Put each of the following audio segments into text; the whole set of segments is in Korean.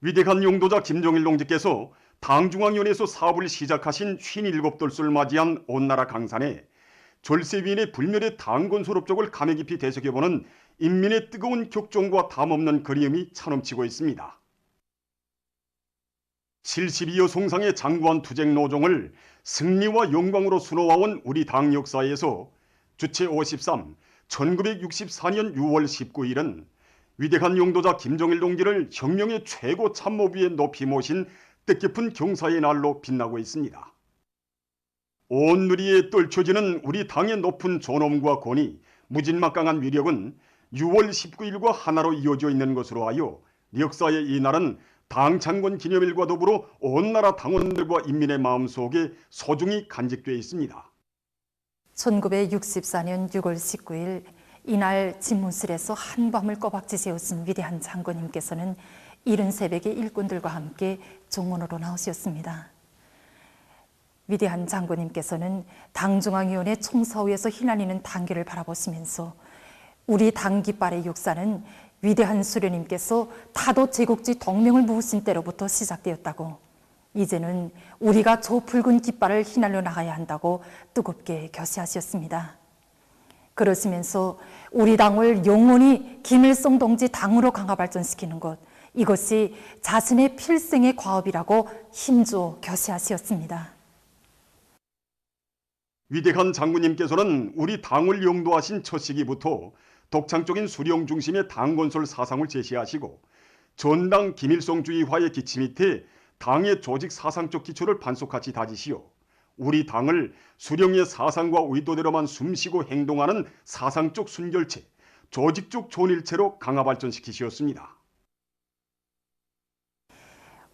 위대한 용도자 김정일 동지께서 당중앙위원회에서 사업을 시작하신 57돌수를 맞이한 온나라 강산에 졸세위인의 불멸의 당건설 업적을 감회 깊이 되새겨보는 인민의 뜨거운 격정과 담없는 그리움이 차넘치고 있습니다. 72여 송상의 장구한 투쟁 노종을 승리와 영광으로 수놓아온 우리 당 역사에서 주체 53, 1964년 6월 19일은 위대한 용도자 김정일 동지를 혁명의 최고 참모비에 높이 모신 뜻깊은 경사의 날로 빛나고 있습니다. 온 누리에 떨쳐지는 우리 당의 높은 존엄과 권위, 무진막강한 위력은 6월 19일과 하나로 이어져 있는 것으로 하여 역사의 이 날은 당 창건 기념일과 더불어 온 나라 당원들과 인민의 마음속에 소중히 간직되어 있습니다. 1964년 6월 19일 이날 집무실에서 한밤을 꼬박지 새우신 위대한 장군님께서는 이른 새벽에 일꾼들과 함께 정문으로 나오셨습니다. 위대한 장군님께서는 당중앙위원회 총사후에서 휘날리는 당계를 바라보시면서 우리 당 깃발의 역사는 위대한 수령님께서 타도 제국지 동명을 묵으신 때로부터 시작되었다고, 이제는 우리가 저 붉은 깃발을 휘날려 나가야 한다고 뜨겁게 교시하셨습니다. 그러시면서 우리 당을 영원히 김일성 동지 당으로 강화 발전시키는 것, 이것이 자신의 필생의 과업이라고 힘주어 교시하셨습니다. 위대한 장군님께서는 우리 당을 영도하신 첫 시기부터 독창적인 수령 중심의 당건설 사상을 제시하시고 전당 김일성주의화의 기치 밑에 당의 조직 사상적 기초를 반석같이 다지시어 우리 당을 수령의 사상과 의도대로만 숨쉬고 행동하는 사상적 순결체, 조직적 존일체로 강화 발전시키셨습니다.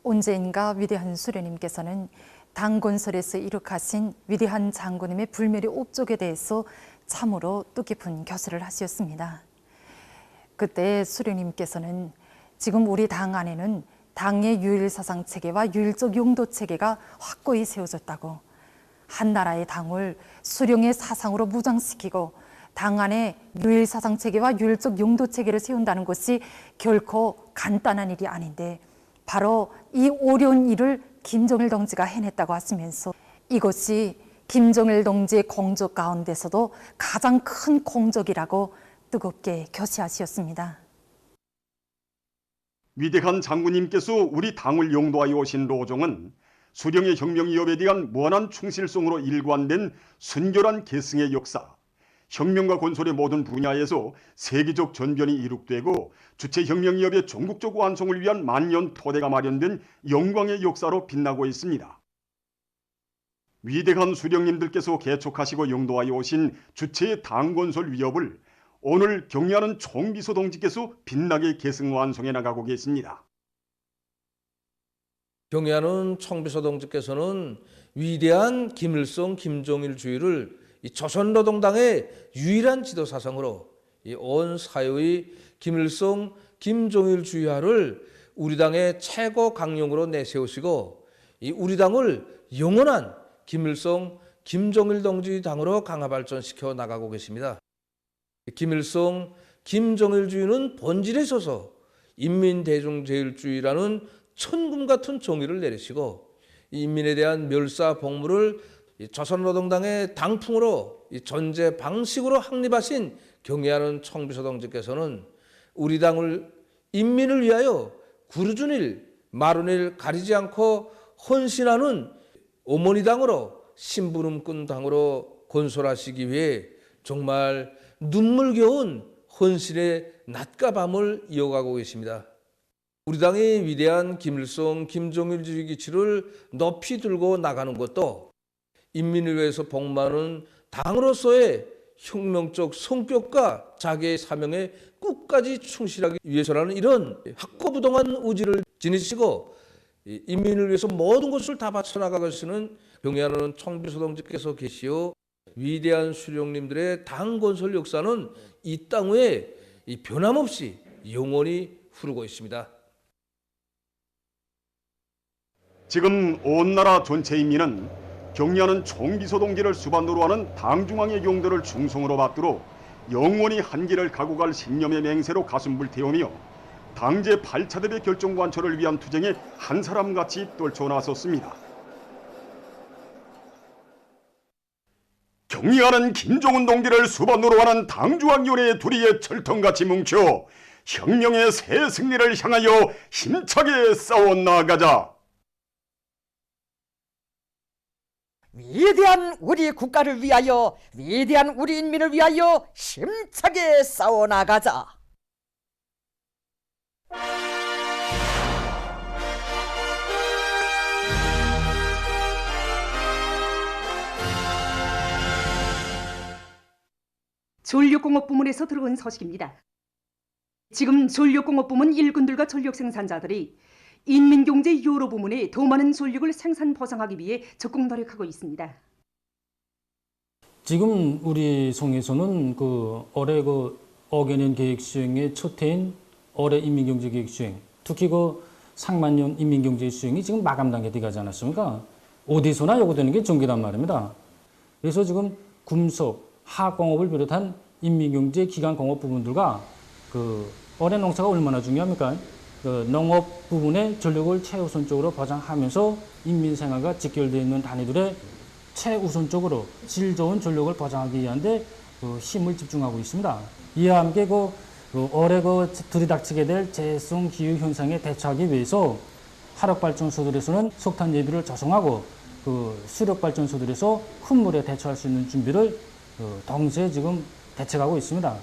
언젠가 위대한 수령님께서는 당건설에서 이룩하신 위대한 장군님의 불멸의 업적에 대해서 참으로 뜻깊은 교수를 하셨습니다. 그때 수령님께서는 지금 우리 당 안에는 당의 유일사상 체계와 유일적 용도 체계가 확고히 세워졌다고, 한 나라의 당을 수령의 사상으로 무장시키고 당 안에 유일사상 체계와 유일적 용도 체계를 세운다는 것이 결코 간단한 일이 아닌데 바로 이 어려운 일을 김정일 동지가 해냈다고 하시면서 이것이 김정일 동지의 공적 가운데서도 가장 큰 공적이라고 뜨겁게 교시하셨습니다. 위대한 장군님께서 우리 당을 영도하여 오신 로종은 수령의 혁명 위협에 대한 무한한 충실성으로 일관된 순결한 계승의 역사, 혁명과 건설의 모든 분야에서 세계적 전변이 이룩되고 주체혁명 위협의 전국적 완성을 위한 만년 토대가 마련된 영광의 역사로 빛나고 있습니다. 위대한 수령님들께서 개촉하시고 영도하여 오신 주체의 당건설 위협을 오늘 경의하는 총비서 동지께서 빛나게 계승 완성해 나가고 계십니다. 경의하는 총비서 동지께서는 위대한 김일성, 김정일 주의를 이 조선노동당의 유일한 지도 사상으로 이 온 사회의 김일성, 김정일 주의화를 우리 당의 최고 강령으로 내세우시고 이 우리 당을 영원한 김일성, 김정일 동지 당으로 강화 발전시켜 나가고 계십니다. 김일성, 김정일주의는 본질에 있어서 인민대중제일주의라는 천금 같은 정의를 내리시고 인민에 대한 멸사 복무를 조선노동당의 당풍으로 전제 방식으로 확립하신 경의하는 총비서 동지께서는 우리 당을 인민을 위하여 구르준일 마룬일 가리지 않고 헌신하는 어머니 당으로 심부름꾼 당으로 건설하시기 위해 정말 눈물겨운 헌신의 낮과 밤을 이어가고 계십니다. 우리 당의 위대한 김일성, 김정일주의 기치를 높이 들고 나가는 것도 인민을 위해서 복무하는 당으로서의 혁명적 성격과 자기의 사명에 끝까지 충실하기 위해서라는 이런 확고부동한 의지를 지니시고 인민을 위해서 모든 것을 다 바쳐나가시는 경의하는 총비서 동지께서 계시오 위대한 수령님들의 당 건설 역사는 이 땅 위에 변함없이 영원히 흐르고 있습니다. 지금 온 나라 전체 인민은 경의하는 총비서 동지를 수반으로 하는 당중앙의 용도를 충성으로 받들어 영원히 한길을 가고 갈 신념의 맹세로 가슴 불태우며 당제 8차 대회 결정 완초를 위한 투쟁에 한 사람같이 떨쳐나섰습니다. 경의하는 김종은 동지를 수반으로 하는 당중앙위원회 둘이의 철통같이 뭉쳐 혁명의 새 승리를 향하여 힘차게 싸워나가자. 위대한 우리 국가를 위하여, 위대한 우리 인민을 위하여 힘차게 싸워나가자. 전력공업 부문에서 들어온 소식입니다. 지금 전력공업 부문 일꾼들과 전력 생산자들이 인민경제 요로 부문에 더 많은 전력을 생산 보상하기 위해 적극 노력하고 있습니다. 지금 우리 송에서는 올해 어게인 계획 수행의 첫 해인 올해 인민경제 계획 수행, 특히 상반년 인민경제 수행이 지금 마감 단계에 들어가지 않았습니까? 어디서나 요구되는 게 전기단 말입니다. 그래서 지금 금속, 화학공업을 비롯한 인민경제 기간공업 부분들과 올해 농사가 얼마나 중요합니까? 농업 부분의 전력을 최우선적으로 보장하면서 인민생활과 직결되어 있는 단위들의 최우선적으로 질 좋은 전력을 보장하기 위한 데 힘을 집중하고 있습니다. 이와 함께 올해 들이닥치게 될 재해성 기후 현상에 대처하기 위해서 화력발전소들에서는 석탄 예비를 조성하고 수력발전소들에서 큰 물에 대처할 수 있는 준비를 동시에 지금 대책하고 있습니다.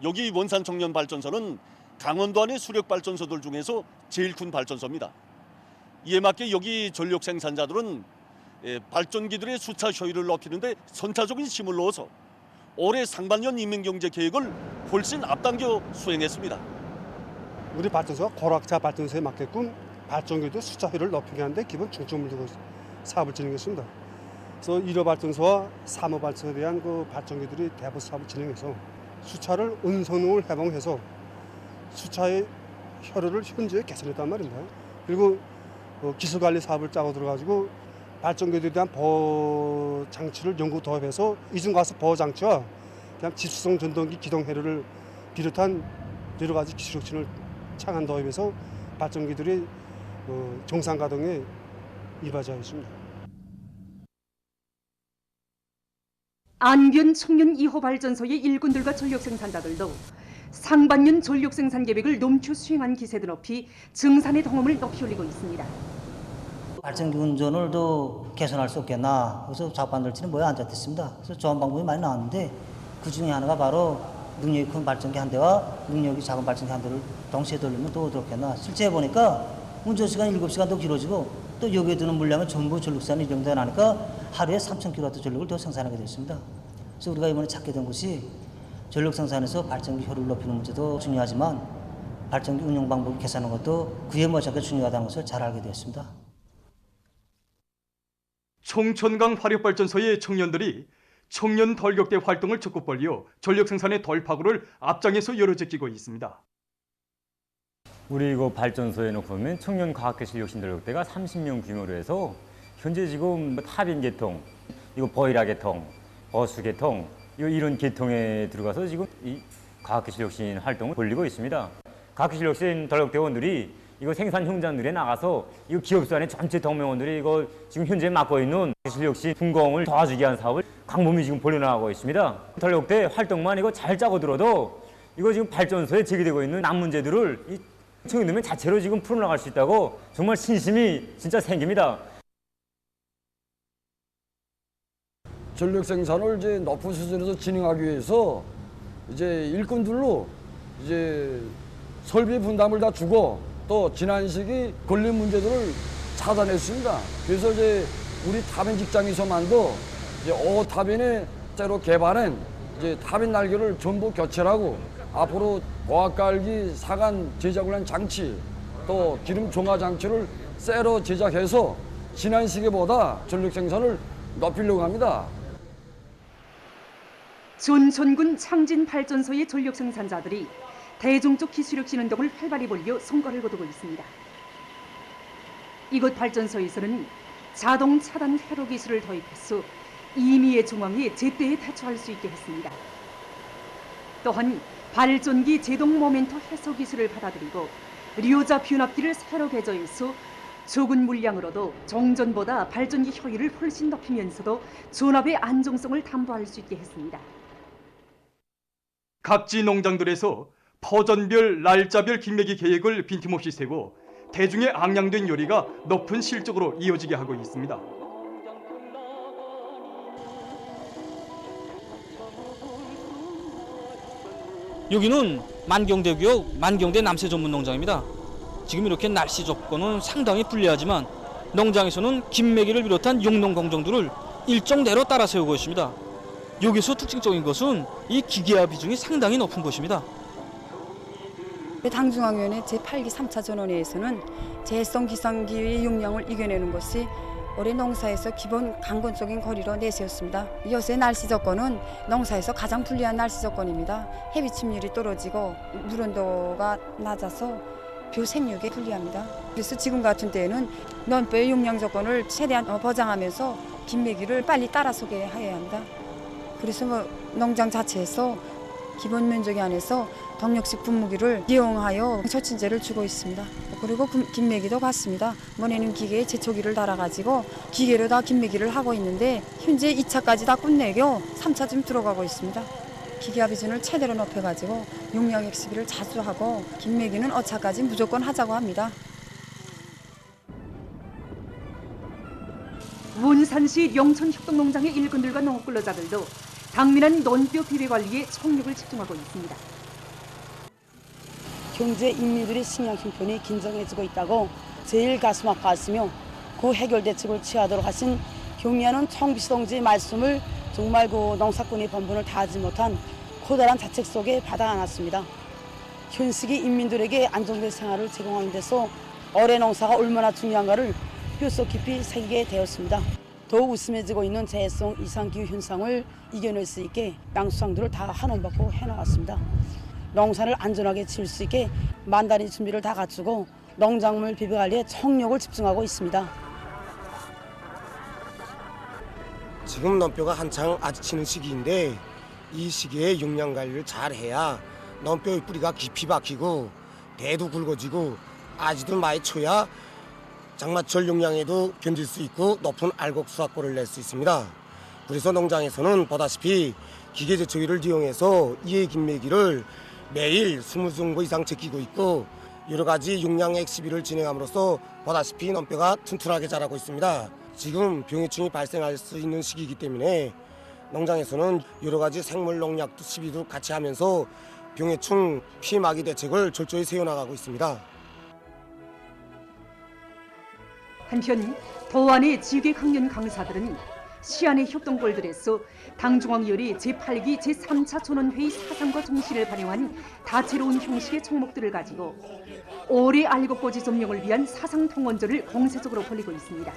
여기 원산청년발전소는 강원도 안의 수력발전소들 중에서 제일 큰 발전소입니다. 이에 맞게 여기 전력 생산자들은 발전기들의 수차 효율을 높이는데 선차적인 힘을 넣어서 올해 상반년 인민경제 계획을 훨씬 앞당겨 수행했습니다. 우리 발전소가 고락자 발전소에 맞게끔 발전기도 수차 효율을 높이게 하는데 기본 중점을 두고 사업을 진행했습니다. 그래서 1호 발전소와 3호 발전소에 대한 발전기들이 대부 사업을 진행해서 수차를 은선을 해방해서 수차의 효율을 현재 개선했단 말입니다. 그리고 기술관리 사업을 짜고 들어가지고 발전기들에 대한 보호 장치를 연구 도입해서 이중가스 보호 장치와 그냥 지수성 전동기 기동 회로를 비롯한 여러 가지 기술 혁신을 창안 도입해서 발전기들이 정상 가동에 이바지하였습니다. 안변 청년 2호 발전소의 일꾼들과 전력 생산자들도 상반년 전력 생산 계획을 넘겨 수행한 기세도 높이 증산의 동험을 높이 올리고 있습니다. 발전기 운전을 더 개선할 수 없겠나. 그래서 작업반들끼리 모여 앉았습니다. 그래서 좋은 방법이 많이 나왔는데 그 중에 하나가 바로 능력이 큰 발전기 한 대와 능력이 작은 발전기 한 대를 동시에 돌리면 더 어떻겠나. 실제 해보니까 운전 시간 7시간 더 길어지고 또 여기에 드는 물량은 전부 전력산이 이 정도 나니까 하루에 3,000kW 전력을 더 생산하게 됐습니다. 그래서 우리가 이번에 찾게 된 것이 전력 생산에서 발전기 효율을 높이는 문제도 중요하지만 발전기 운영 방법을 개선하는 것도 그에 못지않게 중요하다는 것을 잘 알게 되었습니다. 청천강 화력발전소의 청년들이 청년 돌격대 활동을 적극 벌여 전력 생산의 돌파구를 앞장에서 열어제끼고 있습니다. 우리 이거 발전소에 놓고 보면 청년 과학기술 혁신 돌격대가 30명 규모로 해서 현재 지금 타빈 계통, 이거 보일러 계통, 버수 계통 이런 계통에 들어가서 지금 이 과학기술 혁신 활동을 벌이고 있습니다. 과학기술 혁신 돌격대원들이 이거 생산 현장들에 나가서 이거 기업소 안에 전체 동명원들이 이거 지금 현재 맡고 있는 기술 혁신 분공을 도와주기 위한 사업을 광범위 지금 벌여나가고 있습니다. 돌격대 활동만 이거 잘 짜고 들어도 이거 지금 발전소에 제기되고 있는 남 문제들을 이 청년들 자체로 지금 풀어나갈 수 있다고 정말 신심이 진짜 생깁니다. 전력 생산을 이제 높은 수준에서 진행하기 위해서 이제 일꾼들로 이제 설비 분담을 다 주고 또 지난 시기 걸린 문제들을 차단했습니다. 그래서 이제 우리 타빈 직장에서만도 이제 타빈의 새로 개발한 이제 타빈 날개를 전부 교체를 하고 앞으로 고압갈기 사간 제작을 한 장치 또 기름 종화 장치를 새로 제작해서 지난 시기보다 전력 생산을 높이려고 합니다. 전천군 창진 발전소의 전력 생산자들이 대중적 기술혁신 운동을 활발히 벌여 성과를 거두고 있습니다. 이곳 발전소에서는 자동 차단 회로 기술을 도입해서 임의의 중앙에 제때에 대처할 수 있게 했습니다. 또한 발전기 제동 모멘터 해소 기술을 받아들이고 류자 변압기를 새로 개조해서 적은 물량으로도 종전보다 발전기 효율을 훨씬 높이면서도 전압의 안정성을 담보할 수 있게 했습니다. 각지 농장들에서 퍼전별, 날짜별 김매기 계획을 빈틈없이 세고 대중의 ang량된 요리가 높은 실적으로 이어지게 하고 있습니다. 여기는 만경대구역 만경대 남새 전문 농장입니다. 지금 이렇게 날씨 조건은 상당히 불리하지만 농장에서는 김매기를 비롯한 용농 공정들을 일정대로 따라 세우고 있습니다. 여기서 특징적인 것은 이 기계화 비중이 상당히 높은 것입니다. 당중앙위원회 제8기 3차 전원회에서는 재해성 기상기후의 용량을 이겨내는 것이 올해 농사에서 기본 강건적인 거리로 내세웠습니다. 요새 날씨 조건은 농사에서 가장 불리한 날씨 조건입니다. 해비 침률이 떨어지고 물 온도가 낮아서 벼 생육에 불리합니다. 그래서 지금 같은 때에는 논벼의 용량 조건을 최대한 보장하면서 김매기를 빨리 따라서게 해야 합니다. 그래서 농장 자체에서 기본 면적 안에서 동력식 분무기를 이용하여 촉진제를 주고 있습니다. 그리고 김매기도 같습니다. 이번에는 기계에 제초기를 달아가지고 기계로 다 김매기를 하고 있는데 현재 2차까지 다 끝내고 3차 좀 들어가고 있습니다. 기계화 비준을 최대로 높여가지고 용량 엑스비를 자주 하고 김매기는 5차까지 무조건 하자고 합니다. 원산시 영천협동농장의 일꾼들과 농업근로자들도 당면한 논벼 비배 관리에 총력을 집중하고 있습니다. 경제 인민들의 식량 형편이 긴장해지고 있다고 제일 가슴 아파하시며 그 해결 대책을 취하도록 하신 경의하는 청비시 동지의 말씀을 정말 그 농사꾼의 본분을 다하지 못한 커다란 자책 속에 받아 안았습니다. 현 시기 인민들에게 안정된 생활을 제공하는 데서 올해 농사가 얼마나 중요한가를 뼛속 깊이 새기게 되었습니다. 더욱 우심해지고 있는 재해성 이상기후 현상을 이겨낼 수 있게 양수장들을 다 한원받고 해나왔습니다. 농사를 안전하게 지을 수 있게 만단위 준비를 다 갖추고 농작물 비배 관리에 총력을 집중하고 있습니다. 지금 논벼가 한창 아지치는 시기인데 이 시기에 용량 관리를 잘 해야 논벼의 뿌리가 깊이 박히고 대도 굵어지고 아지도 많이 쳐야 장마철 용량에도 견딜 수 있고 높은 알곡 수확고를 낼 수 있습니다. 그래서 농장에서는 보다시피 기계 제초기를 이용해서 이해 김매기를 매일 20정보 이상 제끼고 있고 여러 가지 용량액 시비를 진행함으로써 보다시피 논벼가 튼튼하게 자라고 있습니다. 지금 병해충이 발생할 수 있는 시기이기 때문에 농장에서는 여러 가지 생물 농약 시비도 같이 하면서 병해충 피해막이 대책을 철저히 세워나가고 있습니다. 한편 도안의 지괴강연 강사들은 시안의 협동골들에서 당중앙위원회 제8기 제3차 전원회의 사상과 정신을 반영한 다채로운 형식의 종목들을 가지고 올해 알곡고지 점령을 위한 사상통원전을 공세적으로 벌이고 있습니다.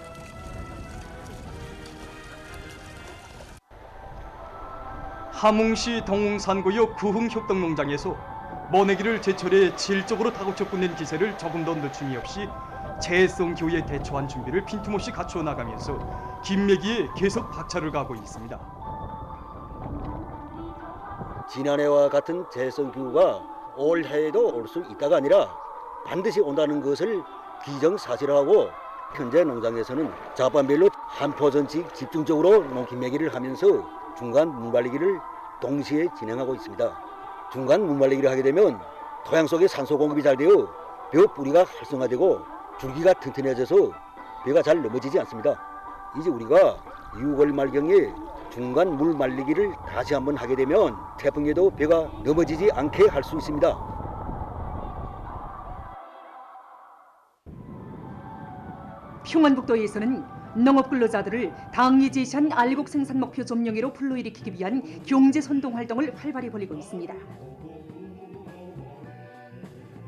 함흥시 동웅산구역 구흥협동농장에서 모내기를 제철에 질적으로 다고쳐 꽂는 기세를 조금 더 늦춤이 없이 재해성 기후에 대처한 준비를 빈틈없이 갖추어 나가면서 김매기에 계속 박차를 가하고 있습니다. 지난해와 같은 재해성 기후가 올해에도 올 수 있다가 아니라 반드시 온다는 것을 기정사실화하고 현재 농장에서는 자반별로 한 포전씩 집중적으로 농김매기를 하면서 중간 물말리기를 동시에 진행하고 있습니다. 중간 물말리기를 하게 되면 토양 속에 산소 공급이 잘 되어 벼 뿌리가 활성화되고 줄기가 튼튼해져서 벼가 잘 넘어지지 않습니다. 이제 우리가 6월 말경에 중간 물 말리기를 다시 한번 하게 되면 태풍에도 벼가 넘어지지 않게 할 수 있습니다. 평안북도에서는 농업근로자들을 당이 제시한 알곡 생산 목표 점령으로 불러일으키기 위한 경제선동 활동을 활발히 벌이고 있습니다.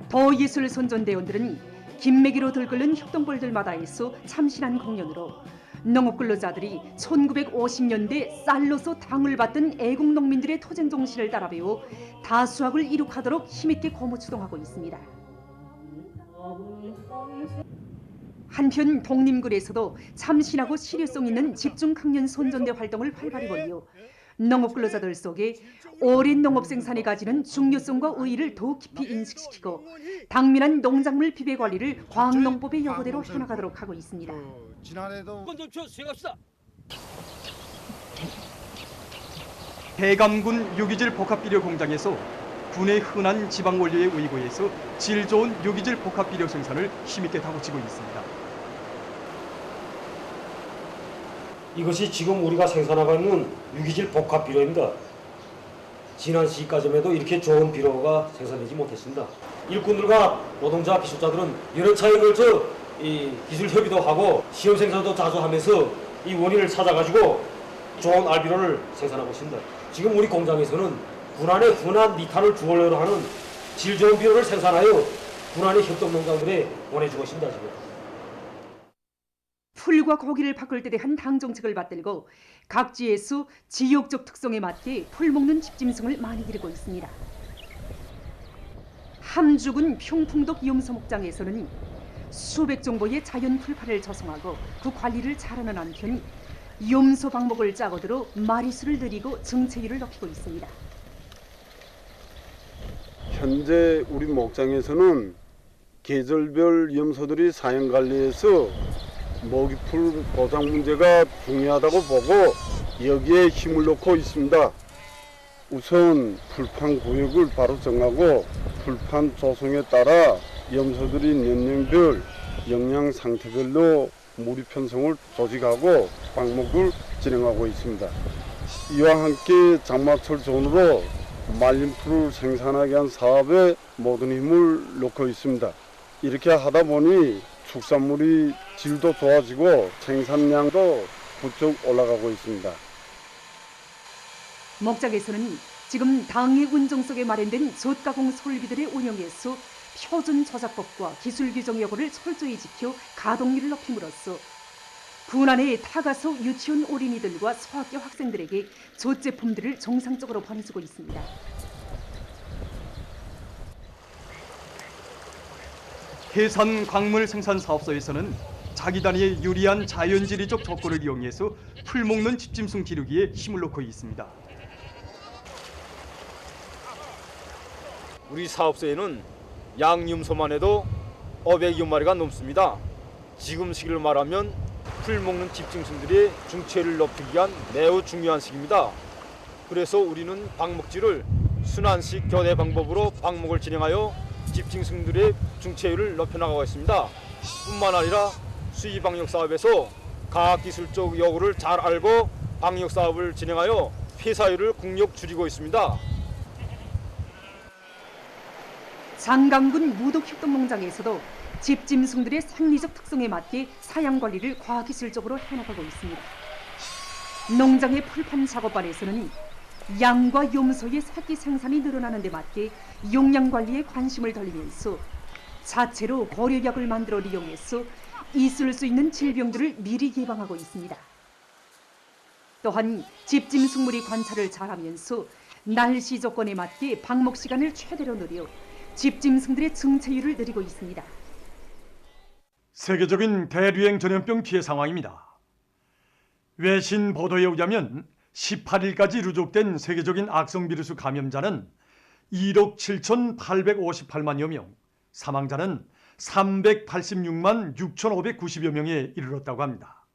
도예술선전대원들은 김매기로 들끓는 협동벌들마다에서 참신한 공연으로 농업근로자들이 1950년대 쌀로서 당을 받던 애국농민들의 토쟁 정신을 따라 배워 다수학을 이룩하도록 힘있게 고무추동하고 있습니다. 한편 독림굴에서도 참신하고 실효성 있는 집중강연 선전대 활동을 활발히 벌여 농업 근로자들 속에 오랜 농업 생산에 가지는 중요성과 의의를 더 깊이 인식시키고 당면한 농작물 비배 관리를 과학농법의 요구대로 해나가도록 하고 있습니다. 지난해도 좀 수행합시다. 대감군 유기질 복합비료 공장에서 군의 흔한 지방 원료에 의거해서 질 좋은 유기질 복합비료 생산을 힘있게 다고치고 있습니다. 이것이 지금 우리가 생산하고 있는 유기질 복합 비료입니다. 지난 시기까지만 해도 이렇게 좋은 비료가 생산되지 못했습니다. 일꾼들과 노동자 기술자들은 여러 차례에 걸쳐 이 기술 협의도 하고 시험 생산도 자주 하면서 이 원인을 찾아가지고 좋은 알비료를 생산하고 있습니다. 지금 우리 공장에서는 군안에 흔한 니탄을 주원료로 하는 질 좋은 비료를 생산하여 군안의 협동농장들에 보내주고 있습니다. 지금. 풀과 고기를 바꿀 때 대한 당 정책을 받들고 각지에서 지역적 특성에 맞게 풀 먹는 집짐승을 많이 기르고 있습니다. 함주군 평풍덕 염소 목장에서는 수백 정도의 자연 풀파를 조성하고 그 관리를 잘하는 한편 염소 방목을 짜고 들어 마리수를 늘리고 정체율을 높이고 있습니다. 현재 우리 목장에서는 계절별 염소들이 사양 관리에서 먹이풀 보장 문제가 중요하다고 보고 여기에 힘을 넣고 있습니다. 우선 풀판 구역을 바로 정하고 풀판 조성에 따라 염소들이年龄별 영양 상태별로 무리 편성을 조직하고 방목을 진행하고 있습니다. 이와 함께 장마철 전후로 말린 풀을 생산하게 한 사업에 모든 힘을 넣고 있습니다. 이렇게 하다 보니 축산물이 질도 좋아지고 생산량도 부쩍 올라가고 있습니다. 목장에서는 지금 당의 운정 속에 마련된 젖가공 설비들의 운영에서 표준 저작법과 기술 규정 여부를 철저히 지켜 가동률을 높임으로써 군안의 타가서 유치원 어린이들과 소학교 학생들에게 젖 제품들을 정상적으로 보내주고 있습니다. 해산 광물 생산 사업소에서는 자기 단위의 유리한 자연지리적 조건을 이용해서 풀 먹는 집짐승 기르기에 힘을 넣고 있습니다. 우리 사업소에는 양염소만 해도 500여 마리가 넘습니다. 지금 시기를 말하면 풀 먹는 집짐승들의 중체를 높이기 위한 매우 중요한 시기입니다. 그래서 우리는 방목질을 순환식 교대 방법으로 방목을 진행하여 집짐승들의 중체율을 높여나가고 있습니다. 뿐만 아니라 수의방역 사업에서 과학기술적 요구를 잘 알고 방역 사업을 진행하여 폐사율을 국력 줄이고 있습니다. 장강군 무독협동농장에서도 집짐승들의 생리적 특성에 맞게 사양 관리를 과학기술적으로 해나가고 있습니다. 농장의 풀판 작업반에서는 양과 염소의 새끼 생산이 늘어나는 데 맞게 용량 관리에 관심을 돌리면서 자체로 고려약을 만들어 이용해서 있을 수 있는 질병들을 미리 예방하고 있습니다. 또한 집짐승물이 관찰을 잘하면서 날씨 조건에 맞게 방목 시간을 최대로 늘려 집짐승들의 증체율을 늘리고 있습니다. 세계적인 대류행 전염병 피해 상황입니다. 외신 보도에 의하면 18일까지 누적된 세계적인 악성 비루스 감염자는 1억 7,858만여 명, 사망자는 386만 6,590여 명에 이르렀다고 합니다.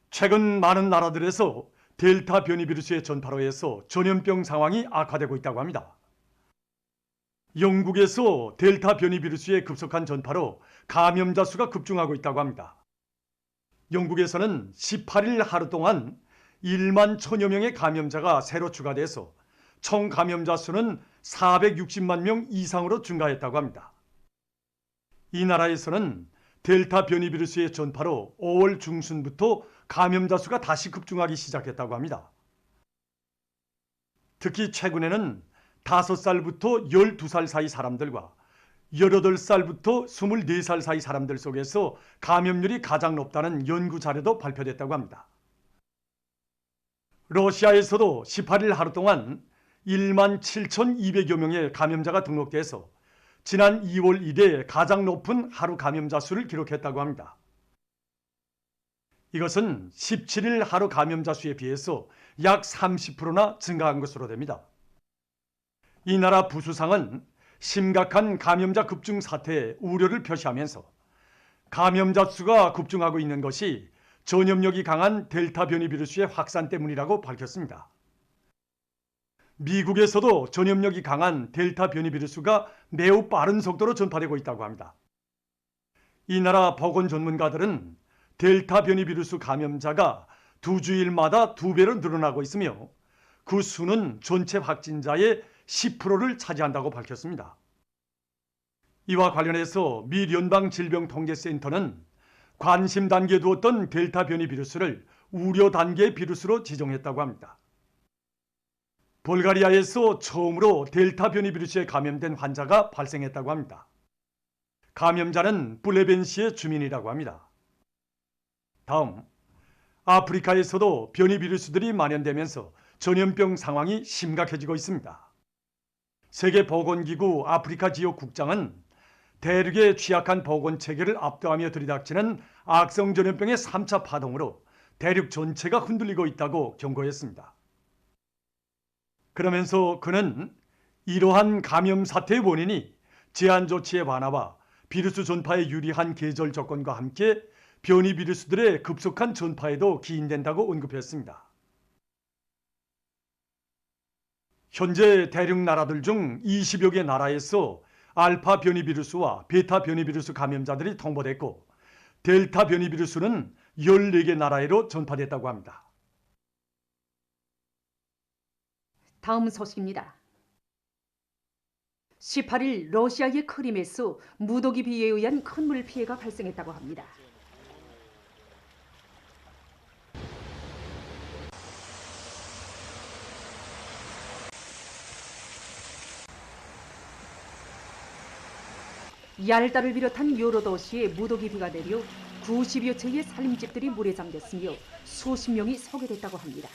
최근 많은 나라들에서 델타 변이 비루스의 전파로 해서 전염병 상황이 악화되고 있다고 합니다. 영국에서 델타 변이 비루스의 급속한 전파로 감염자 수가 급증하고 있다고 합니다. 영국에서는 18일 하루 동안 1만 1,000여 명의 감염자가 새로 추가돼서 총 감염자 수는 460만 명 이상으로 증가했다고 합니다. 이 나라에서는 델타 변이 비루스의 전파로 5월 중순부터 감염자 수가 다시 급증하기 시작했다고 합니다. 특히 최근에는 5살부터 12살 사이 사람들과 18살부터 24살 사이 사람들 속에서 감염률이 가장 높다는 연구 자료도 발표됐다고 합니다. 러시아에서도 18일 하루 동안 1만 7,200여 명의 감염자가 등록돼서 지난 2월 이래 가장 높은 하루 감염자 수를 기록했다고 합니다. 이것은 17일 하루 감염자 수에 비해서 약 30%나 증가한 것으로 됩니다. 이 나라 부수상은 심각한 감염자 급증 사태에 우려를 표시하면서 감염자 수가 급증하고 있는 것이 전염력이 강한 델타 변이 비루스의 확산 때문이라고 밝혔습니다. 미국에서도 전염력이 강한 델타 변이 비루스가 매우 빠른 속도로 전파되고 있다고 합니다. 이 나라 보건 전문가들은 델타 변이 비루스 감염자가 2주일마다 2배로 늘어나고 있으며 그 수는 전체 확진자의 10%를 차지한다고 밝혔습니다. 이와 관련해서 미 연방질병통제센터는 관심 단계에 두었던 델타 변이 비루스를 우려 단계 비루스로 지정했다고 합니다. 불가리아에서 처음으로 델타 변이 비루스에 감염된 환자가 발생했다고 합니다. 감염자는 블레벤시의 주민이라고 합니다. 다음, 아프리카에서도 변이 비루스들이 만연되면서 전염병 상황이 심각해지고 있습니다. 세계보건기구 아프리카 지역 국장은 대륙의 취약한 보건 체계를 압도하며 들이닥치는 악성 전염병의 3차 파동으로 대륙 전체가 흔들리고 있다고 경고했습니다. 그러면서 그는 이러한 감염 사태의 원인이 제한 조치의 완화와 비루스 전파에 유리한 계절 조건과 함께 변이 비루스들의 급속한 전파에도 기인된다고 언급했습니다. 현재 대륙 나라들 중 20여 개 나라에서 알파 변이 비루스와 베타 변이 비루스 감염자들이 통보됐고 델타 변이 비루스는 14개 나라로 전파됐다고 합니다. 다음 소식입니다. 18일 러시아의 크림에서 무더기 비에 의한 큰 물 피해가 발생했다고 합니다. 얄다를 비롯한 여러 도시에 무더기 비가 내려 90여 채의 살림집들이 물에 잠겼으며 수십 명이 소개됐다고 합니다.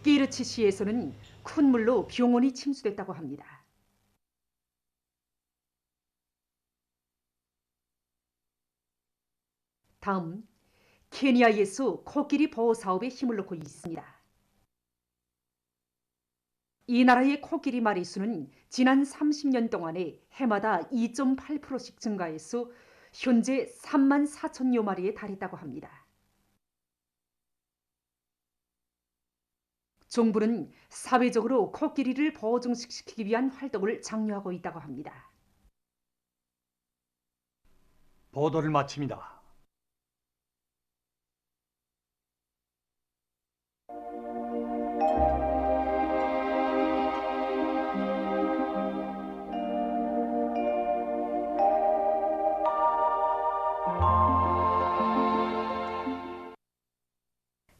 끼르치시에서는 큰 물로 병원이 침수됐다고 합니다. 다음, 케니아에서 코끼리 보호 사업에 힘을 놓고 있습니다. 이 나라의 코끼리 마리수는 지난 30년 동안에 해마다 2.8%씩 증가해서 현재 3만 4천여 마리에 달했다고 합니다. 정부는 사회적으로 코끼리를 보호증식시키기 위한 활동을 장려하고 있다고 합니다. 보도를 마칩니다.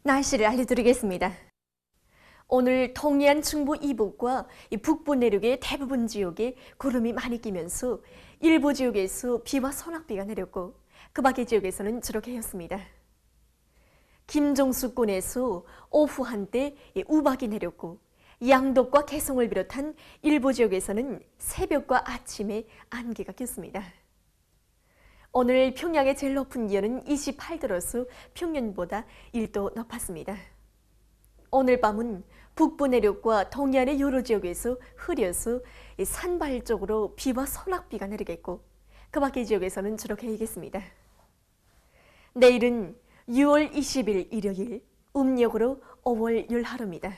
날씨를 알려드리겠습니다. 오늘 동해안 중부 이북과 북부 내륙의 대부분 지역에 구름이 많이 끼면서 일부 지역에서 비와 소낙비가 내렸고 그 밖의 지역에서는 주로 개였습니다. 김종수권에서 오후 한때 우박이 내렸고 양덕과 개성을 비롯한 일부 지역에서는 새벽과 아침에 안개가 꼈습니다. 오늘 평양의 제일 높은 기온은 28도로서 평년보다 1도 높았습니다. 오늘 밤은 북부 내륙과 동해안의 여러 지역에서 흐려서 산발 쪽으로 비와 소낙비가 내리겠고 그 밖의 지역에서는 주로 개이겠습니다. 내일은 6월 20일 일요일, 음력으로 5월 열하루입니다.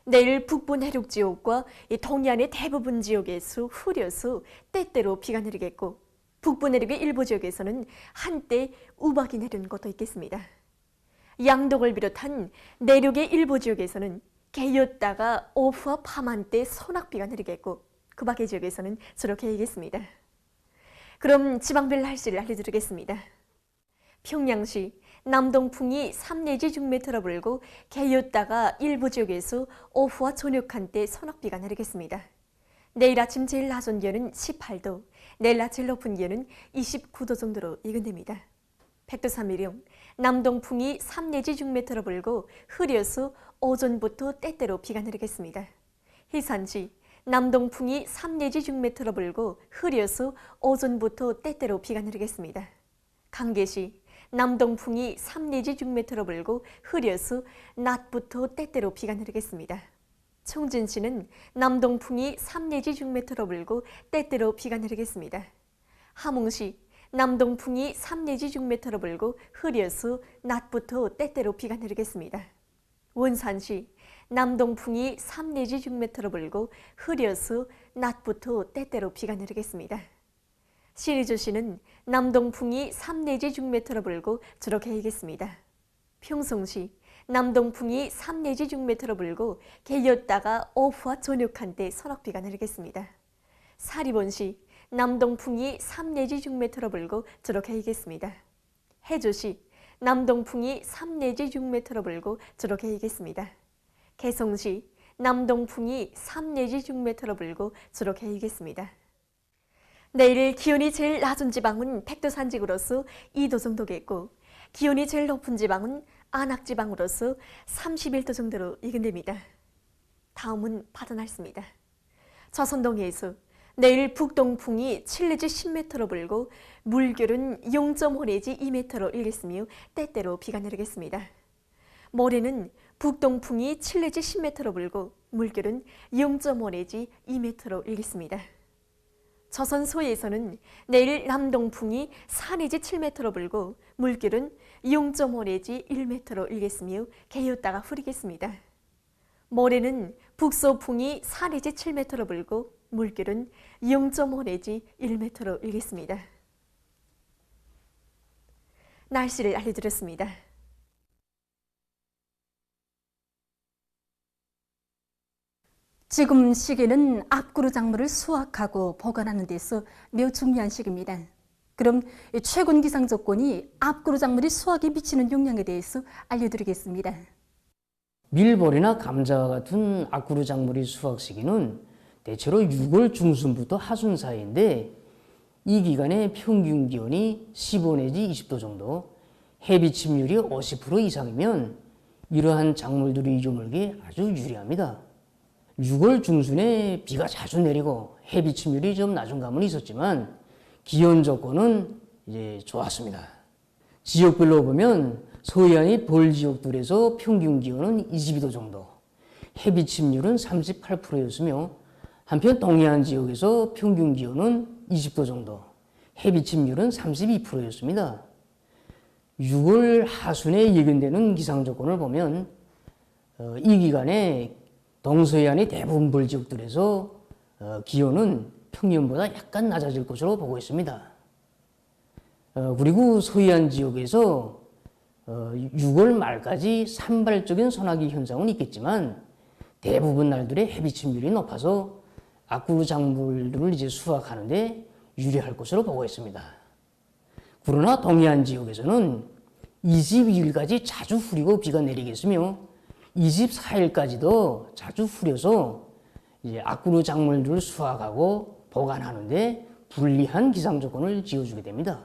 내일 북부 내륙 지역과 동해안의 대부분 지역에서 흐려서 때때로 비가 내리겠고 북부 내륙의 일부 지역에서는 한때 우박이 내리는 곳도 있겠습니다. 양덕을 비롯한 내륙의 일부 지역에서는 개였다가 오후와 밤한때 소낙비가 내리겠고 그 밖의 지역에서는 주로 개이겠습니다. 그럼 지방별 날씨를 알려드리겠습니다. 평양시 남동풍이 3 내지 6m로 불고 개였다가 일부 지역에서 오후와 저녁 한때 소낙비가 내리겠습니다. 내일 아침 제일 낮은 기온은 18도, 내일 낮 제일 높은 기온은 29도 정도로 예견됩니다. 백두산미령 남동풍이 3 내지 6m 불고 흐려서 오전부터 때때로 비가 내리겠습니다. 희산시 남동풍이 3 내지 6m 불고 흐려서 오전부터 때때로 비가 내리겠습니다. 강계시 남동풍이 3 내지 6m 불고 흐려서 낮부터 때때로 비가 내리겠습니다. 청진시는 남동풍이 3 내지 6m 불고 때때로 비가 내리겠습니다. 함흥시 남동풍이 3 내지 6m 불고 흐려서 낮부터 때때로 비가 내리겠습니다. 원산시 남동풍이 3 내지 6m 불고 흐려서 낮부터 때때로 비가 내리겠습니다. 시리조시는 남동풍이 3 내지 6m 불고 주로 개이겠습니다. 평성시 남동풍이 3 내지 6m 불고 개였다가 오후와 저녁 한때 서럭비가 내리겠습니다. 사리본시 남동풍이 3 내지 6m 불고 주로 개이겠습니다. 해조시 남동풍이 3 내지 6m 불고 주로 개이겠습니다. 개성시 남동풍이 3 내지 6m 불고 주로 개이겠습니다. 내일 기온이 제일 낮은 지방은 백두산지구로서 2도 정도겠고 기온이 제일 높은 지방은 안악지방으로서 31도 정도로 예견됩니다. 다음은 바다 날씨입니다. 조선동해에서 내일 북동풍이 7 내지 10m로 불고 물결은 0.5 내지 2m로 일겠으며 때때로 비가 내리겠습니다. 모레는 북동풍이 7 내지 10m로 불고 물결은 0.5 내지 2m로 일겠습니다. 조선 소에서는 내일 남동풍이 4 내지 7m로 불고 물결은 0.5 내지 1m로 일겠으며 개였다가 흐리겠습니다. 모레는 북서풍이 4 내지 7m로 불고 물결은 0.5 내지 1m로 일겠습니다. 날씨를 알려드렸습니다. 지금 시기는 앞구루 작물을 수확하고 보관하는 데서 매우 중요한 시기입니다. 그럼 최근 기상 조건이 앞구루 작물이 수확에 미치는 영향에 대해서 알려드리겠습니다. 밀보리나 감자와 같은 앞구루 작물의 수확 시기는 대체로 6월 중순부터 하순 사이인데 이 기간에 평균 기온이 15 내지 20도 정도, 해비 침률이 50% 이상이면 이러한 작물들이 이조물기에 아주 유리합니다. 6월 중순에 비가 자주 내리고 해비 침률이 좀 낮은 감은 있었지만 기온 조건은 이제 좋았습니다. 지역별로 보면 서해안의 벌 지역들에서 평균 기온은 22도 정도, 해비 침률은 38%였으며 한편 동해안 지역에서 평균 기온은 20도 정도, 해비 침률은 32%였습니다. 6월 하순에 예견되는 기상 조건을 보면 이 기간에 동서해안의 대부분 벌 지역들에서 기온은 평년보다 약간 낮아질 것으로 보고 있습니다. 그리고 서해안 지역에서 6월 말까지 산발적인 소나기 현상은 있겠지만 대부분 날들의 해비 침률이 높아서 앞구루 작물들을 이제 수확하는데 유리할 것으로 보고 있습니다. 그러나 동해안 지역에서는 22일까지 자주 흐리고 비가 내리겠으며 24일까지도 자주 흐려서 이제 앞구루 작물들을 수확하고 보관하는데 불리한 기상 조건을 지어주게 됩니다.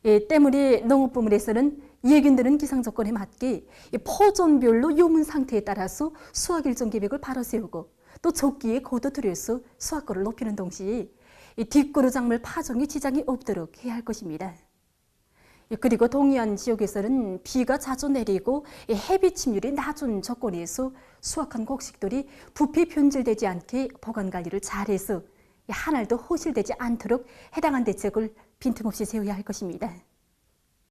때문에 농업부문에서는 예견되는 기상 조건에 맞게 포존별로 요문 상태에 따라서 수확 일정 계획을 바로 세우고 또 적기에 거둬들여서 수확거를 높이는 동시에 뒷구루 작물 파종에 지장이 없도록 해야 할 것입니다. 그리고 동해안 지역에서는 비가 자주 내리고 해비 침률이 낮은 조건에서 수확한 곡식들이 부패 변질되지 않게 보관 관리를 잘해서 한 알도 허실되지 않도록 해당한 대책을 빈틈없이 세워야 할 것입니다.